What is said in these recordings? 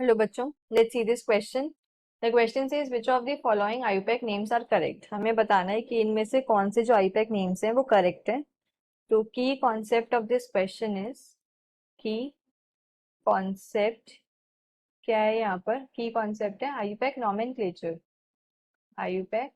Hello बच्चों, let's see this question. The question says which of the following IUPAC names are correct. हमें बताना है कि इनमें से कौन से जो आईयूपैक नेम्स हैं वो करेक्ट है। तो की concept of this question is, की कॉन्सेप्ट क्या है यहाँ पर? की कॉन्सेप्ट है IUPAC nomenclature. IUPAC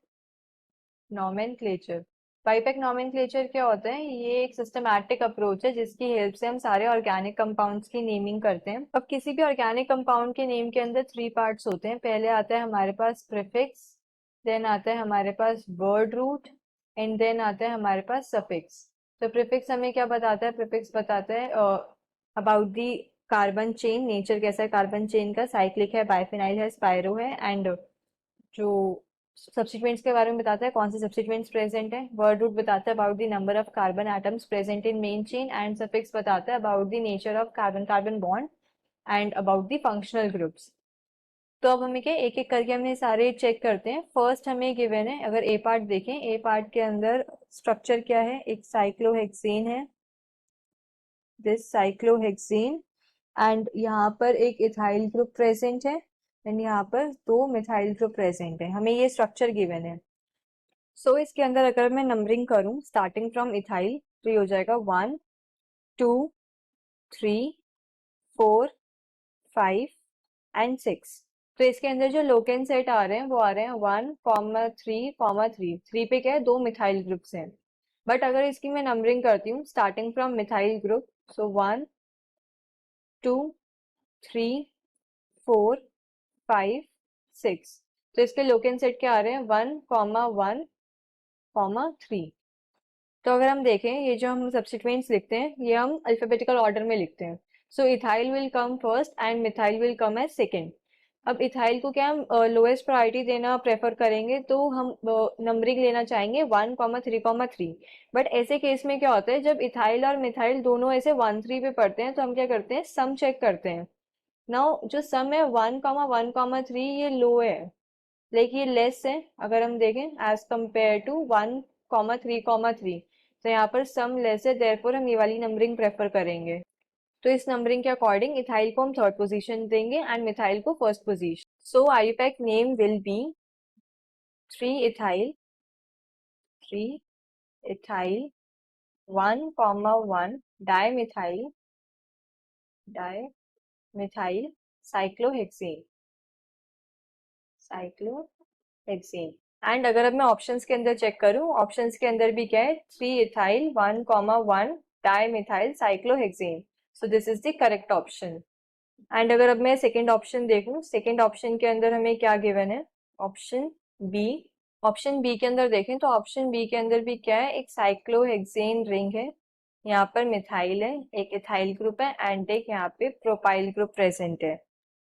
nomenclature. IUPAC nomenclature क्या होता है? ये एक सिस्टमैटिक अप्रोच है जिसकी हेल्प से हम सारे ऑर्गेनिक कंपाउंड्स की नेमिंग करते हैं। अब किसी भी ऑर्गेनिक कंपाउंड के नेम के अंदर 3 पार्ट्स होते हैं। पहले आता है हमारे पास प्रीफिक्स, देन आता है हमारे पास वर्ड रूट, एंड देन आता है हमारे पास सफिक्स। तो प्रीफिक्स हमें क्या बताता है? प्रीफिक्स बताता है about the carbon chain, nature कैसा है कार्बन चेन का, साइक्लिक है, बाइफिनाइल है, स्पाइरो है, एंड जो सब्स्टिट्यूएंट्स के बारे में बताता है कौन से सब्स्टिट्यूएंट्स प्रेजेंट है। वर्ड रूट बताता है about the number of carbon atoms present in main chain, and suffix बताता है about the nature of carbon carbon bond and about the functional groups. तो अब हमें क्या एक एक करके हमने सारे चेक करते हैं। फर्स्ट हमें गिवन है, अगर ए पार्ट देखें, ए पार्ट के अंदर स्ट्रक्चर क्या है? एक साइक्लोहेक्सेन है, दिस साइक्लोहेक्सेन, एंड यहाँ पर एक इथाइल ग्रुप प्रेजेंट है, एंड यहाँ पर 2 मिथाइल ग्रुप प्रेजेंट है। हमें ये स्ट्रक्चर गिवन है। सो इसके अंदर अगर मैं नंबरिंग करूं स्टार्टिंग फ्रॉम इथाइल, तो ये हो जाएगा 1 2 3 4 5 एंड 6। तो इसके अंदर जो लोकेन सेट आ रहे हैं वो आ रहे हैं 1 3 3 पे क्या है? 2 मिथाइल ग्रुप्स हैं। बट अगर इसकी मैं नंबरिंग करती हूँ स्टार्टिंग फ्रॉम मिथाइल ग्रुप, सो 1 2 3 4 5 6। तो इसके लोकेन सेट क्या आ रहे हैं? 1 1 3। तो अगर हम देखें, ये जो हम सब्स्टिट्यूएंट्स लिखते हैं ये हम अल्फाबेटिकल ऑर्डर में लिखते हैं। So ethyl will come first and methyl will come as second. अब इथाइल को क्या हम लोएस्ट प्रायोरिटी देना प्रेफर करेंगे, तो हम नंबरिंग लेना चाहेंगे 1 3 3। बट ऐसे केस में क्या होता है, जब इथाइल और मिथाइल दोनों ऐसे 1 3 पे पड़ते हैं तो हम क्या करते हैं? सम चेक करते हैं। नाउ जो सम है 1 1 3 ये लो है, लाइक ये लेस है अगर हम देखें एज कंपेयर टू 1 3 3। तो यहाँ पर सम लेस है, देयरफॉर हम ये वाली नंबरिंग प्रेफर करेंगे। तो इस नंबरिंग के अकॉर्डिंग इथाइल को हम थर्ड पोजीशन देंगे एंड मिथाइल को first position. So IUPAC name will be 3 ethyl 3 ethyl 1 1 di methyl cyclohexane cyclohexane. And अगर अब मैं ऑप्शंस के अंदर चेक करूं, ऑप्शंस के अंदर भी क्या है? 3 ethyl 1 1 di methyl cyclohexane. So this is the correct option. And अगर अब मैं सेकेंड ऑप्शन देखूं, सेकेंड ऑप्शन के अंदर हमें क्या गिवन है? Option B. ऑप्शन बी के अंदर देखें तो ऑप्शन बी के अंदर भी क्या है? एक साइक्लोहेक्सेन रिंग है, यहाँ पर मिथाइल है, एक इथाइल ग्रुप है, एंड एक यहाँ पे प्रोपाइल ग्रुप प्रेजेंट है।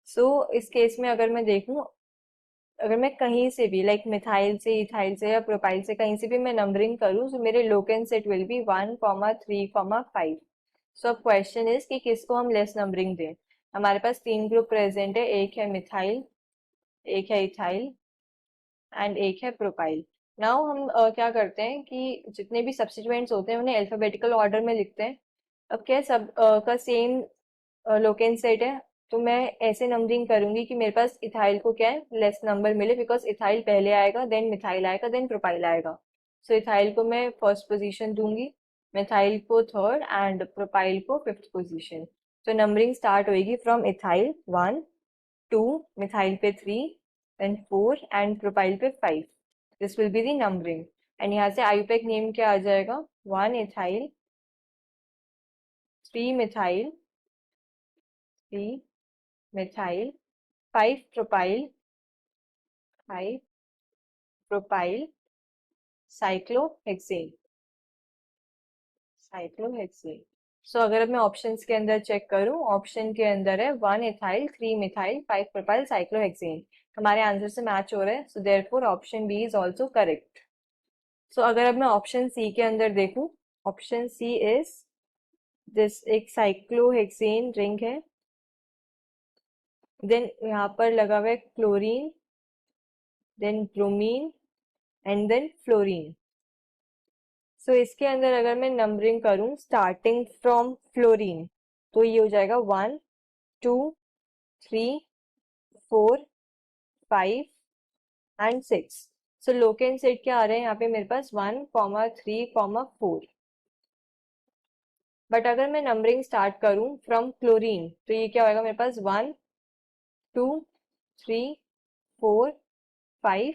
सो इस केस में अगर मैं देखूं, अगर मैं कहीं से भी लाइक मिथाइल से, इथाइल से या प्रोपाइल से कहीं से भी मैं नंबरिंग करूँ, तो मेरे लोकेन सेट विल बी 1 3 5। सो अब क्वेश्चन इज कि किसको हम लेस नंबरिंग दें। हमारे पास 3 ग्रुप प्रेजेंट है, एक है मिथाइल, एक है इथाइल, एंड एक है प्रोपाइल। नाउ हम क्या करते हैं कि जितने भी सब्स्टिट्यूएंट्स होते हैं उन्हें अल्फाबेटिकल ऑर्डर में लिखते हैं। अब क्या है, सब का सेम लोकेन सेट है, तो मैं ऐसे नंबरिंग करूंगी कि मेरे पास इथाइल को क्या है? लेस नंबर मिले, बिकॉज इथाइल पहले आएगा, देन मिथाइल आएगा, देन प्रोपाइल आएगा। सो इथाइल को मैं फर्स्ट पोजीशन दूंगी, मिथाइल को थर्ड, एंड प्रोपाइल को फिफ्थ पोजीशन। तो नंबरिंग स्टार्ट होगी फ्रॉम इथाइल 1 2, मिथाइल पे 3, देन 4 एंड प्रोपाइल पे 5। This will be the numbering. And यहाँ से आईयूपैक नेम क्या आ जाएगा? 1 ethyl 3 methyl 3 methyl 5 propyl 5 propyl cyclohexane cyclohexane. सो अगर अब मैं ऑप्शंस के अंदर चेक करूं, ऑप्शन के अंदर है 1 इथाइल 3 मिथाइल 5 प्रोपाइल साइक्लोहेक्सेन। हमारे आंसर से मैच हो रहा है, so therefore option B is also correct. So अगर अब मैं ऑप्शन सी के अंदर देखूं, ऑप्शन सी इज दिस, एक साइक्लोहेक्सेन रिंग है, देन यहाँ पर लगा हुआ है chlorine, then bromine, and then fluorine. So इसके अंदर अगर मैं नंबरिंग करूं स्टार्टिंग फ्रॉम फ्लोरीन, तो ये हो जाएगा 1 2 3 4, 5 एंड 6। सो लोकेन सेट क्या आ रहे हैं यहाँ पे मेरे पास 1, 3, 4। बट अगर मैं नंबरिंग स्टार्ट करूं फ्रॉम क्लोरीन तो ये क्या होगा मेरे पास 1, 2, 3, 4, 5,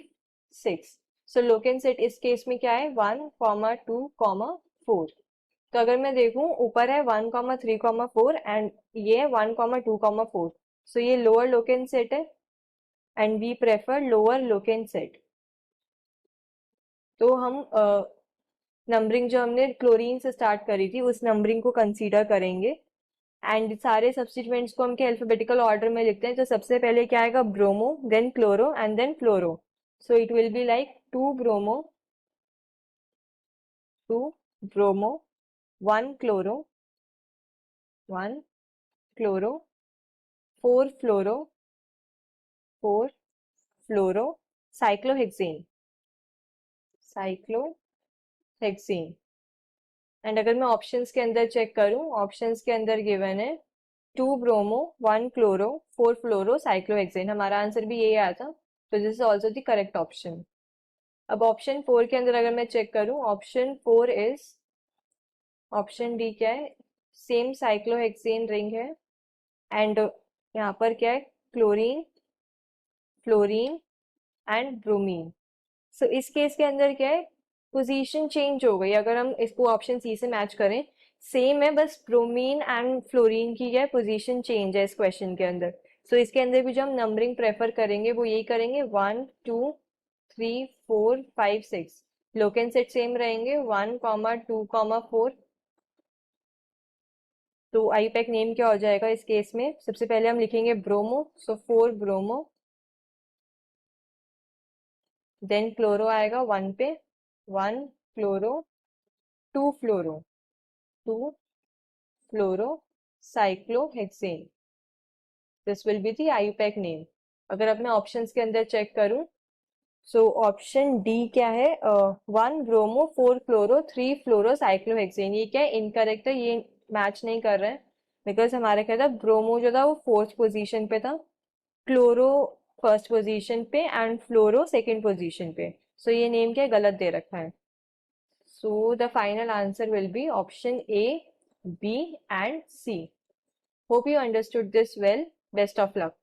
6। सो लोकेन सेट इस केस में क्या है 1, 2, 4। तो अगर मैं देखूं ऊपर है 1, 3, 4 एंड ये है 1, 2, 4। सो ये लोअर लोकेन सेट है and we prefer lower locant set. तो हम नंबरिंग जो हमने क्लोरीन से स्टार्ट करी थी उस नंबरिंग को कंसीडर करेंगे एंड सारे सब्स्टिट्यूएंट्स को हम क्या अल्फाबेटिकल ऑर्डर में लिखते हैं। तो सबसे पहले क्या आएगा bromo, then chloro and then fluoro. So it will be like 2 bromo, 2 bromo, 1 chloro, 1 chloro, 4 fluoro, 4 fluoro, cyclohexane, cyclohexane. And अगर मैं ऑप्शंस के अंदर चेक करूं, ऑप्शंस के अंदर गिवन है 2 ब्रोमो, 1 क्लोरो, 4 फ्लोरो, साइक्लोहेक्सेन। हमारा आंसर भी यही आया था, तो this is also the correct option. अब ऑप्शन 4 के अंदर अगर मैं चेक करूं, ऑप्शन 4 इज, ऑप्शन डी क्या है, सेम साइक्लोहेक्सेन रिंग है एंड यहाँ पर क्या है क्लोरीन, फ्लोरीन एंड ब्रोमीन। सो इस केस के अंदर क्या है पोजीशन चेंज हो गई। अगर हम इसको ऑप्शन सी से मैच करें सेम है, बस ब्रोमीन एंड फ्लोरीन की क्या है पोजीशन चेंज है इस क्वेश्चन के अंदर। सो इसके अंदर भी जो हम नंबरिंग प्रेफर करेंगे वो यही करेंगे 1, 2, 3, 4, 5, 6। लोकेन सेट सेम रहेंगे 1, 2, 4। तो आईपैक नेम क्या हो जाएगा इस केस में, सबसे पहले हम लिखेंगे ब्रोमो, सो 4 ब्रोमो, देन क्लोरो आएगा 1 पे, 1 chloro, 2 fluoro, 2 fluoro, cyclohexane. This will be the IUPAC name. अगर अब मैं ऑप्शंस के अंदर चेक करूं, सो ऑप्शन डी क्या है 1 ब्रोमो, 4 क्लोरो, 3 फ्लोरो, साइक्लोहेक्सेन। ये क्या है इनकरेक्ट है, ये मैच नहीं कर रहे हैं बिकॉज हमारा क्या था ब्रोमो जो था वो 4th पोजीशन पे था, क्लोरो फर्स्ट पोजीशन पे एंड फ्लोरो सेकंड पोजीशन पे। सो ये नेम क्या है गलत दे रखा है। So the final answer will be option A, B and C. Hope you understood this well. Best of luck.